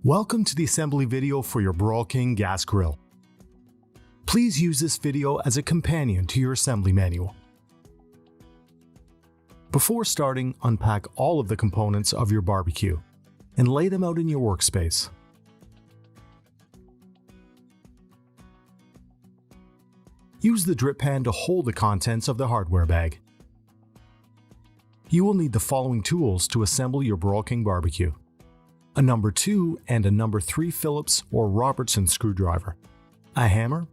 Welcome to the assembly video for your Broil King gas grill. Please use this video as a companion to your assembly manual. Before starting, unpack all of the components of your barbecue and lay them out in your workspace. Use the drip pan to hold the contents of the hardware bag. You will need the following tools to assemble your Broil King barbecue: a number 2 and a number 3 Phillips or Robertson screwdriver, a hammer,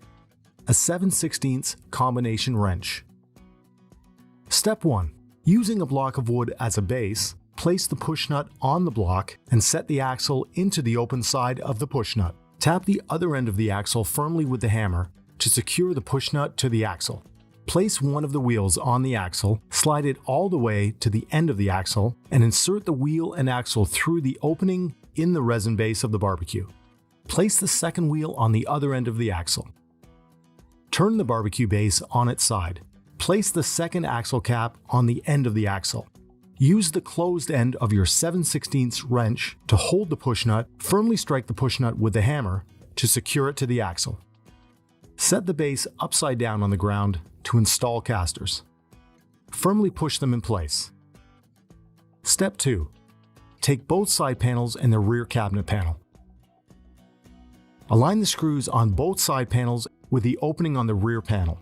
a 7/16 combination wrench. Step 1. Using a block of wood as a base, place the push nut on the block and set the axle into the open side of the push nut. Tap the other end of the axle firmly with the hammer to secure the push nut to the axle. Place one of the wheels on the axle, slide it all the way to the end of the axle, and insert the wheel and axle through the opening in the resin base of the barbecue. Place the second wheel on the other end of the axle. Turn the barbecue base on its side. Place the second axle cap on the end of the axle. Use the closed end of your 7/16 wrench to hold the push nut. Firmly strike the push nut with the hammer to secure it to the axle. Set the base upside down on the ground to install casters. Firmly push them in place. Step 2. Take both side panels and the rear cabinet panel. Align the screws on both side panels with the opening on the rear panel.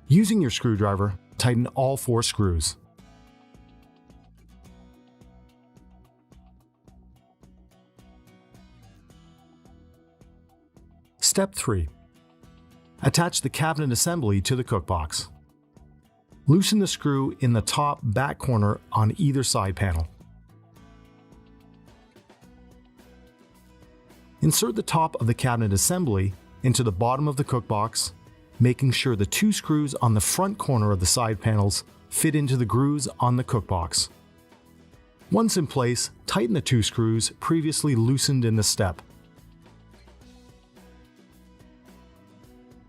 Using your screwdriver, tighten all 4 screws. Step 3. Attach the cabinet assembly to the cookbox. Loosen the screw in the top back corner on either side panel. Insert the top of the cabinet assembly into the bottom of the cookbox, making sure the 2 screws on the front corner of the side panels fit into the grooves on the cookbox. Once in place, tighten the 2 screws previously loosened in the step.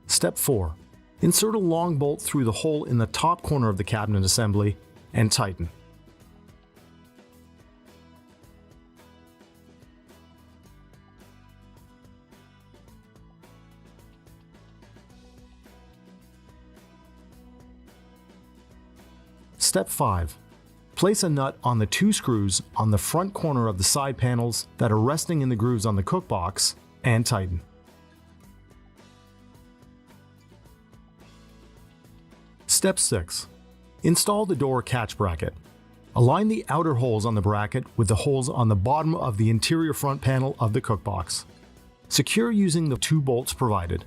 Step 4. Insert a long bolt through the hole in the top corner of the cabinet assembly and tighten. Step 5. Place a nut on the 2 screws on the front corner of the side panels that are resting in the grooves on the cookbox and tighten. Step 6. Install the door catch bracket. Align the outer holes on the bracket with the holes on the bottom of the interior front panel of the cookbox. Secure using the 2 bolts provided.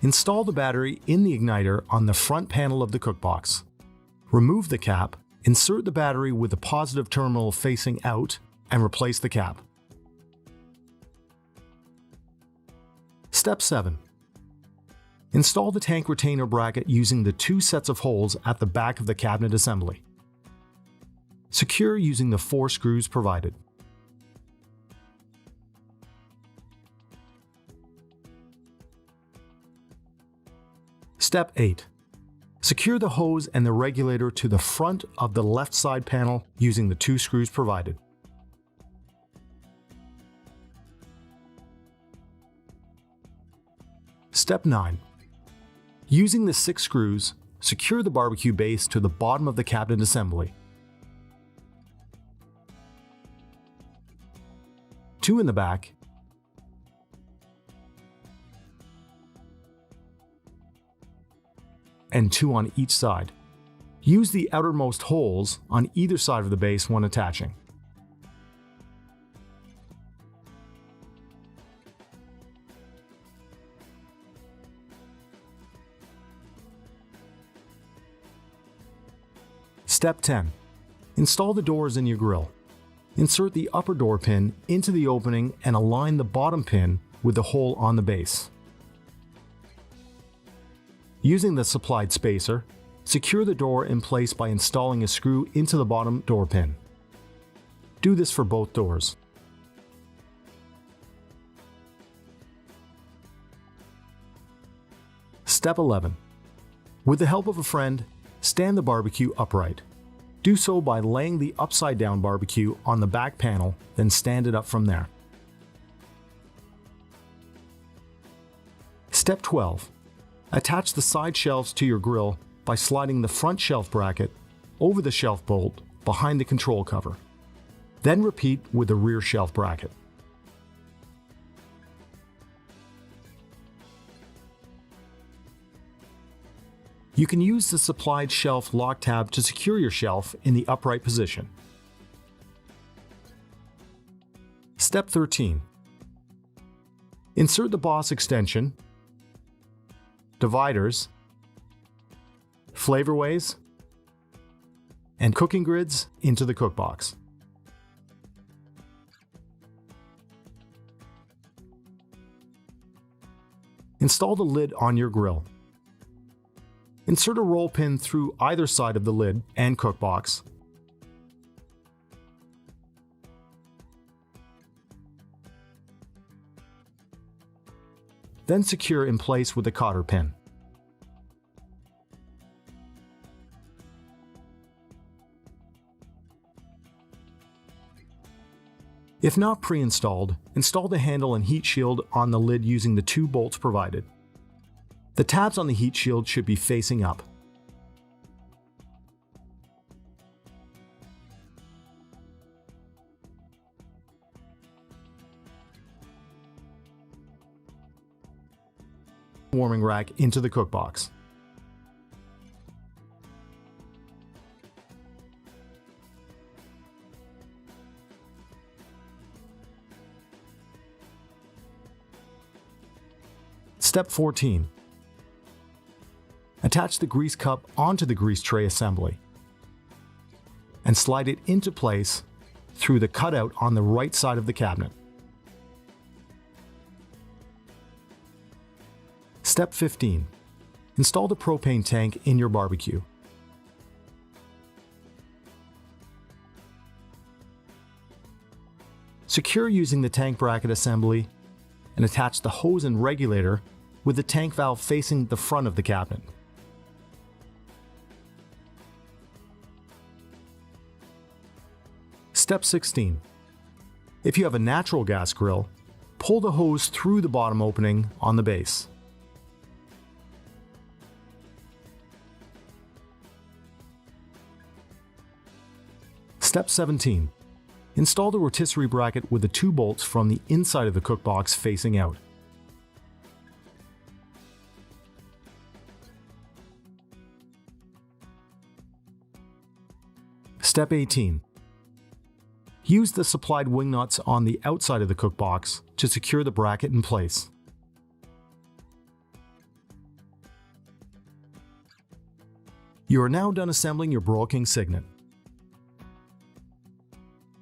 Install the battery in the igniter on the front panel of the cookbox. Remove the cap, insert the battery with the positive terminal facing out, and replace the cap. Step 7. Install the tank retainer bracket using the 2 sets of holes at the back of the cabinet assembly. Secure using the 4 screws provided. Step 8. Secure the hose and the regulator to the front of the left side panel using the 2 screws provided. Step 9. Using the 6 screws, secure the barbecue base to the bottom of the cabinet assembly. 2 in the back, and 2 on each side. Use the outermost holes on either side of the base when attaching. Step 10. Install the doors in your grill. Insert the upper door pin into the opening and align the bottom pin with the hole on the base. Using the supplied spacer, secure the door in place by installing a screw into the bottom door pin. Do this for both doors. Step 11. With the help of a friend, stand the barbecue upright. Do so by laying the upside-down barbecue on the back panel, then stand it up from there. Step 12. Attach the side shelves to your grill by sliding the front shelf bracket over the shelf bolt behind the control cover. Then repeat with the rear shelf bracket. You can use the supplied shelf lock tab to secure your shelf in the upright position. Step 13. Insert the boss extension, dividers, flavorways, and cooking grids into the cookbox. Install the lid on your grill. Insert a roll pin through either side of the lid and cookbox. Then secure in place with a cotter pin. If not pre-installed, install the handle and heat shield on the lid using the 2 bolts provided. The tabs on the heat shield should be facing up. Warming rack into the cookbox. Step 14. Attach the grease cup onto the grease tray assembly and slide it into place through the cutout on the right side of the cabinet. Step 15. Install the propane tank in your barbecue. Secure using the tank bracket assembly and attach the hose and regulator with the tank valve facing the front of the cabinet. Step 16. If you have a natural gas grill, pull the hose through the bottom opening on the base. Step 17. Install the rotisserie bracket with the 2 bolts from the inside of the cookbox facing out. Step 18. Use the supplied wing nuts on the outside of the cookbox to secure the bracket in place. You are now done assembling your Broil King Signet.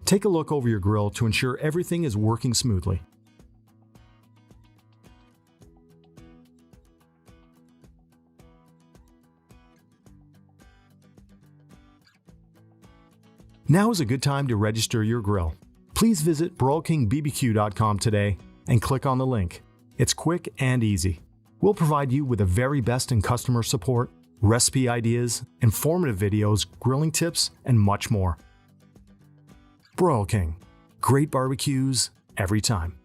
Take a look over your grill to ensure everything is working smoothly. Now is a good time to register your grill. Please visit broilkingbbq.com today and click on the link. It's quick and easy. We'll provide you with the very best in customer support, recipe ideas, informative videos, grilling tips, and much more. Broil King. Great barbecues every time.